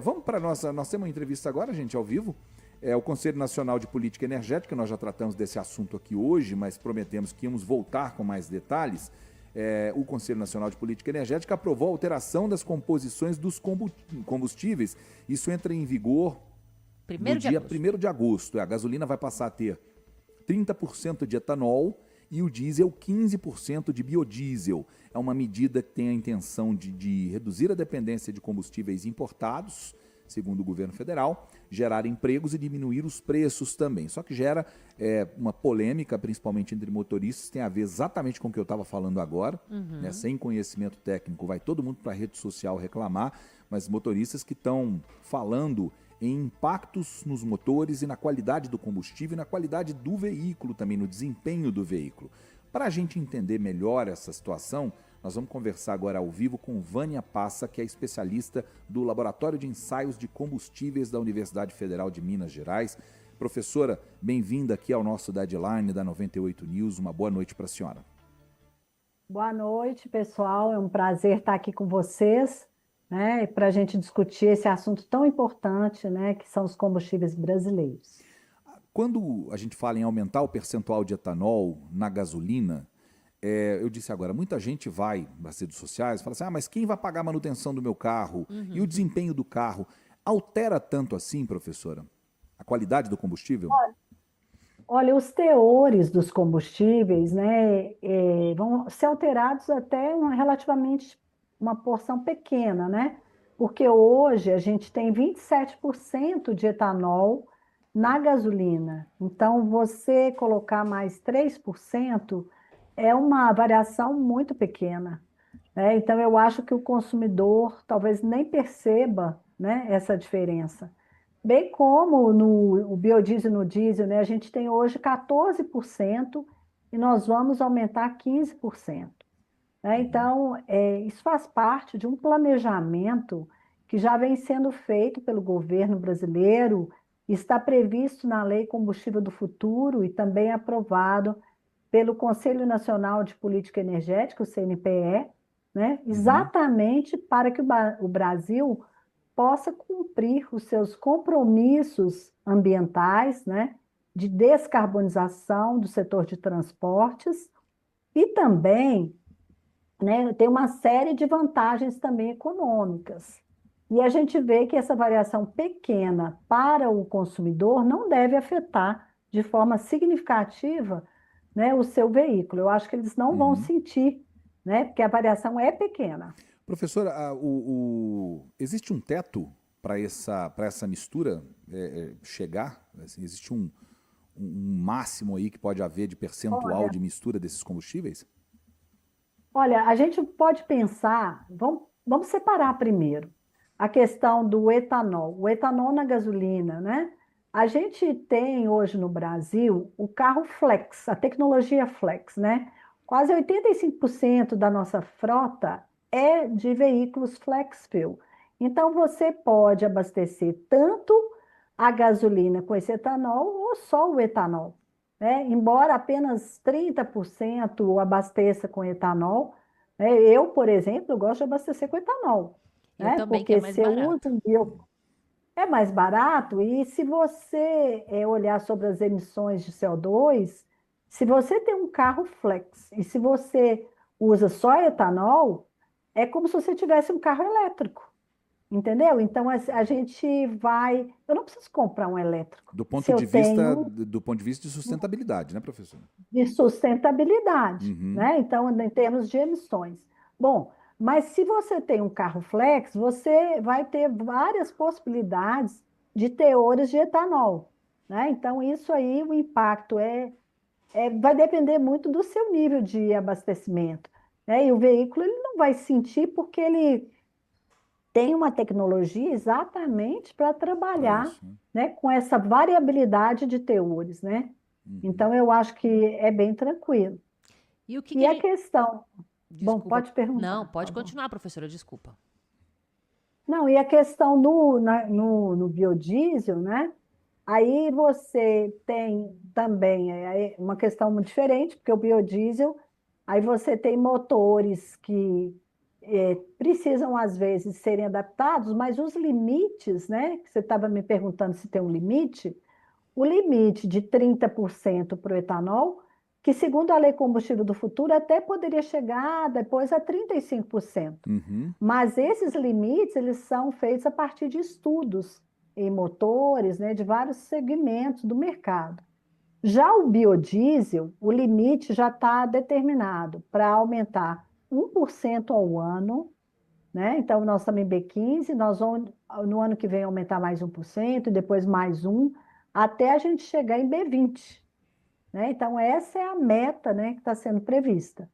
Vamos para nós temos uma entrevista agora, gente, ao vivo. O Conselho Nacional de Política Energética, nós já tratamos desse assunto aqui hoje, mas prometemos que íamos voltar com mais detalhes. O Conselho Nacional de Política Energética aprovou a alteração das composições dos combustíveis. Isso entra em vigor no dia 1º de agosto. A gasolina vai passar a ter 30% de etanol e o diesel 15% de biodiesel. É uma medida que tem a intenção de reduzir a dependência de combustíveis importados, segundo o governo federal, gerar empregos e diminuir os preços também. Só que gera uma polêmica, principalmente entre motoristas, tem a ver exatamente com o que eu estava falando agora, né? Sem conhecimento técnico, vai todo mundo para a rede social reclamar, mas motoristas que estão falando em impactos nos motores e na qualidade do combustível e na qualidade do veículo também, no desempenho do veículo. Para a gente entender melhor essa situação, nós vamos conversar agora ao vivo com Vânia Passa, que é especialista do Laboratório de Ensaios de Combustíveis da Universidade Federal de Minas Gerais. Professora, bem-vinda aqui ao nosso Deadline da 98 News. Uma boa noite para a senhora. Boa noite, pessoal. É um prazer estar aqui com vocês, né, para a gente discutir esse assunto tão importante, né, que são os combustíveis brasileiros. Quando a gente fala em aumentar o percentual de etanol na gasolina, eu disse agora, muita gente vai nas redes sociais e fala assim, mas quem vai pagar a manutenção do meu carro? E o desempenho do carro? Altera tanto assim, professora, a qualidade do combustível? Olha, os teores dos combustíveis, né, vão ser alterados até relativamente uma porção pequena, né? Porque hoje a gente tem 27% de etanol na gasolina. Então, você colocar mais 3% é uma variação muito pequena, né? Então, eu acho que o consumidor talvez nem perceba, né, essa diferença. Bem como no o biodiesel no diesel, né, a gente tem hoje 14% e nós vamos aumentar 15%. Né? Então, isso faz parte de um planejamento que já vem sendo feito pelo governo brasileiro, está previsto na Lei Combustível do Futuro e também aprovado pelo Conselho Nacional de Política Energética, o CNPE, né? Exatamente para que o Brasil possa cumprir os seus compromissos ambientais, né? De descarbonização do setor de transportes e também, né, tem uma série de vantagens também econômicas. E a gente vê que essa variação pequena para o consumidor não deve afetar de forma significativa, né, o seu veículo. Eu acho que eles não vão sentir, né, porque a variação é pequena. Professora, existe um teto para essa mistura chegar? Assim, existe um máximo aí que pode haver de percentual Olha, de mistura desses combustíveis? olha, a gente pode pensar, vamos separar primeiro a questão do etanol, o etanol na gasolina, né? A gente tem hoje no Brasil o carro flex, a tecnologia flex, né? Quase 85% da nossa frota é de veículos flex fuel. Então você pode abastecer tanto a gasolina com esse etanol ou só o etanol, né? Embora apenas 30% abasteça com etanol, né? Eu, por exemplo, eu gosto de abastecer com etanol, Eu né? também, que é Porque mais se eu uso barato. um é mais barato e se você olhar sobre as emissões de CO2, se você tem um carro flex e se você usa só etanol, é como se você tivesse um carro elétrico, entendeu? Então a gente vai. Eu não preciso comprar um elétrico. Do Se ponto eu de vista, tenho do ponto de vista de sustentabilidade, né, professora? de sustentabilidade, Uhum. né? Então, em termos de emissões. Bom, mas se você tem um carro flex, você vai ter várias possibilidades de teores de etanol, né? Então, isso aí, o impacto vai depender muito do seu nível de abastecimento, né? E o veículo ele não vai sentir porque ele tem uma tecnologia exatamente para Para trabalhar, isso, né? né, com essa variabilidade de teores, né? Uhum. Então, eu acho que é bem tranquilo. E o que E a a gente... questão, bom, Desculpa. pode Não, perguntar, por pode favor. continuar, professora, desculpa. Não, e a questão no biodiesel, né? Aí você tem também uma questão muito diferente, porque o biodiesel, aí você tem motores que precisam, às vezes, serem adaptados, mas os limites, né? Que você estava me perguntando se tem um limite, o limite de 30% para o etanol, que, segundo a Lei Combustível do Futuro, até poderia chegar depois a 35%. Uhum. Mas esses limites, eles são feitos a partir de estudos em motores, né, de vários segmentos do mercado. Já o biodiesel, o limite já está determinado para aumentar 1% ao ano, né? Então, nós estamos em B15, nós vamos, no ano que vem, aumentar mais 1%, e depois mais 1%, até a gente chegar em B20, né? Então, essa é a meta, né, que está sendo prevista.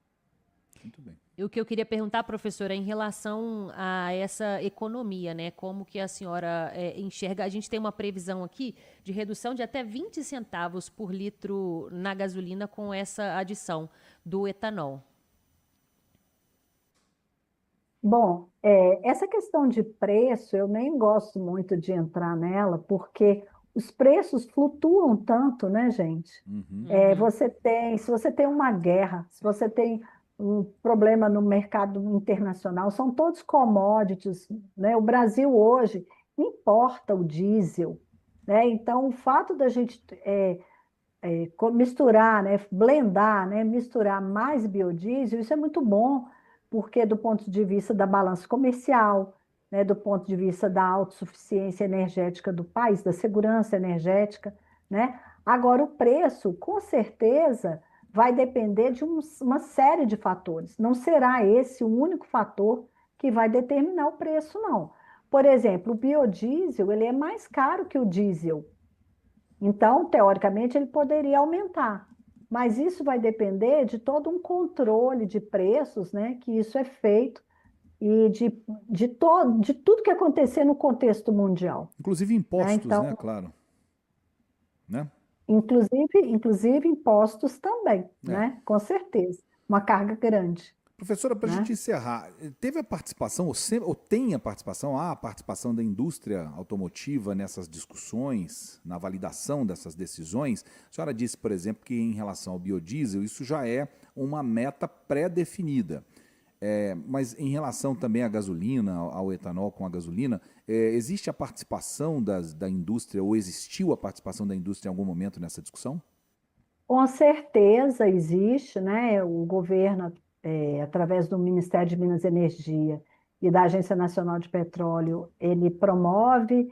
Muito bem. E o que eu queria perguntar, professora, é em relação a essa economia, né? Como que a senhora enxerga? A gente tem uma previsão aqui de redução de até 20 centavos por litro na gasolina com essa adição do etanol. Bom, essa questão de preço, eu nem gosto muito de entrar nela, porque os preços flutuam tanto, né, gente? Uhum. Se você tem uma guerra, se você tem um problema no mercado internacional, são todos commodities, né? O Brasil hoje importa o diesel, né? Então, o fato da gente misturar, né, blendar, né, misturar mais biodiesel, isso é muito bom, porque do ponto de vista da balança comercial, né, do ponto de vista da autossuficiência energética do país, da segurança energética, né? Agora, o preço, com certeza, vai depender de uma série de fatores. Não será esse o único fator que vai determinar o preço, não. Por exemplo, o biodiesel, ele é mais caro que o diesel. Então, teoricamente, ele poderia aumentar. Mas isso vai depender de todo um controle de preços, né? Que isso é feito e de tudo que acontecer no contexto mundial, Inclusive né? impostos, Então, né? Claro. Né? inclusive impostos também, É. né? Com certeza. Uma carga grande, Professora, para a gente né? encerrar, teve a participação, ou tem a participação da indústria automotiva nessas discussões, na validação dessas decisões? A senhora disse, por exemplo, que em relação ao biodiesel, isso já é uma meta pré-definida. Mas em relação também à gasolina, ao etanol com a gasolina, existe a participação da indústria, ou existiu a participação da indústria em algum momento nessa discussão? Com certeza existe, né? O governo, através do Ministério de Minas e Energia e da Agência Nacional de Petróleo, ele promove,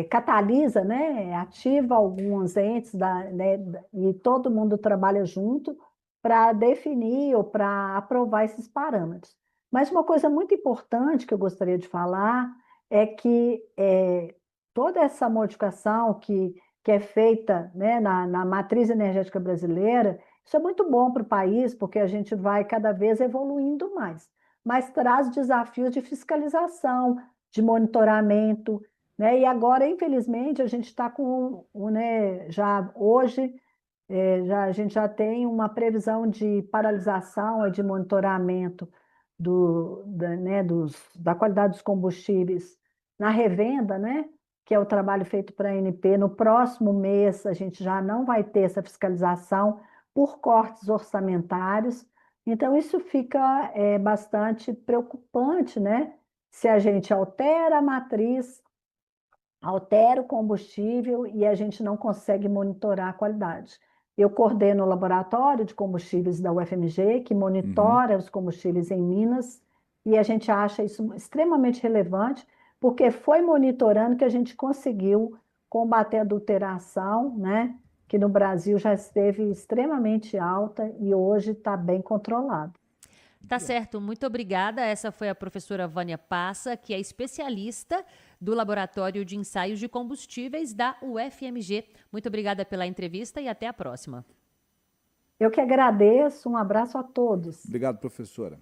catalisa, né? Ativa alguns entes né? E todo mundo trabalha junto para definir ou para aprovar esses parâmetros. Mas uma coisa muito importante que eu gostaria de falar é que toda essa modificação que é feita, né, na matriz energética brasileira, isso é muito bom para o país, porque a gente vai cada vez evoluindo mais, mas traz desafios de fiscalização, de monitoramento, né? E agora, infelizmente, a gente está né, já hoje, a gente já tem uma previsão de paralisação e de monitoramento né, da qualidade dos combustíveis na revenda, né? Que é o trabalho feito para a ANP. No próximo mês, a gente já não vai ter essa fiscalização por cortes orçamentários. Então, isso fica bastante preocupante, né? Se a gente altera a matriz, altera o combustível e a gente não consegue monitorar a qualidade. Eu coordeno o laboratório de combustíveis da UFMG, que monitora os combustíveis em Minas, e a gente acha isso extremamente relevante, porque foi monitorando que a gente conseguiu combater a adulteração, né? Que no Brasil já esteve extremamente alta e hoje está bem controlado. Tá certo, muito obrigada. Essa foi a professora Vânia Passa, que é especialista do Laboratório de Ensaios de Combustíveis da UFMG. Muito obrigada pela entrevista e até a próxima. Eu que agradeço, um abraço a todos. Obrigado, professora.